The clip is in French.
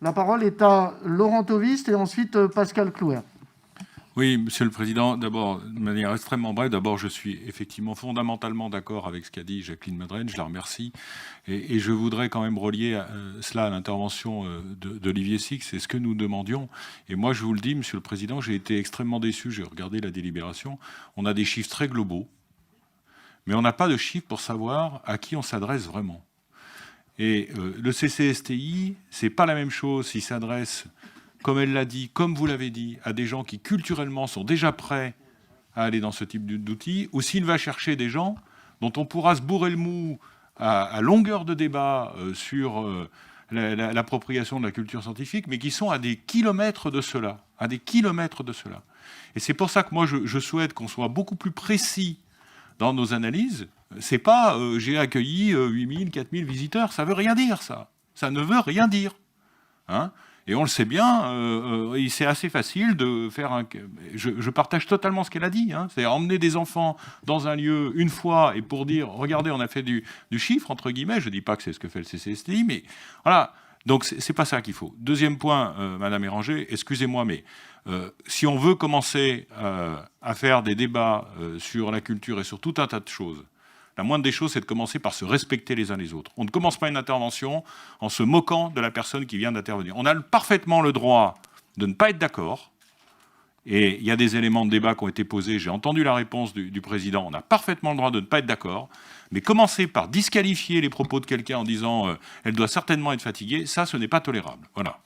La parole est à Laurent Tovist et ensuite Pascal Clouer. Oui, Monsieur le Président, d'abord, de manière extrêmement brève, d'abord, je suis effectivement fondamentalement d'accord avec ce qu'a dit Jacqueline Medren, je la remercie. Et je voudrais quand même relier cela à l'intervention d'Olivier Sixt, c'est ce que nous demandions. Et moi, je vous le dis, Monsieur le Président, j'ai été extrêmement déçu, j'ai regardé la délibération. On a des chiffres très globaux, mais on n'a pas de chiffres pour savoir à qui on s'adresse vraiment. Et le CCSTI, c'est pas la même chose s'il s'adresse, comme elle l'a dit, comme vous l'avez dit, à des gens qui culturellement sont déjà prêts à aller dans ce type d'outils, ou s'il va chercher des gens dont on pourra se bourrer le mou à longueur de débat sur l'appropriation de la culture scientifique, mais qui sont à des kilomètres de cela, à des kilomètres de cela. Et c'est pour ça que moi je souhaite qu'on soit beaucoup plus précis dans nos analyses. C'est pas j'ai accueilli 8000, 4000 visiteurs, ça veut rien dire ça. Ça ne veut rien dire. Hein, et on le sait bien, c'est assez facile de faire un... Je partage totalement ce qu'elle a dit. Hein, c'est emmener des enfants dans un lieu une fois et pour dire, regardez, on a fait du chiffre, entre guillemets. Je ne dis pas que c'est ce que fait le CCSTI, mais voilà. Donc, c'est pas ça qu'il faut. Deuxième point, Madame Héranger, excusez-moi, mais si on veut commencer à faire des débats sur la culture et sur tout un tas de choses, la moindre des choses, c'est de commencer par se respecter les uns les autres. On ne commence pas une intervention en se moquant de la personne qui vient d'intervenir. On a parfaitement le droit de ne pas être d'accord. Et il y a des éléments de débat qui ont été posés. J'ai entendu la réponse du président. On a parfaitement le droit de ne pas être d'accord. Mais commencer par disqualifier les propos de quelqu'un en disant « elle doit certainement être fatiguée », ça, ce n'est pas tolérable. Voilà.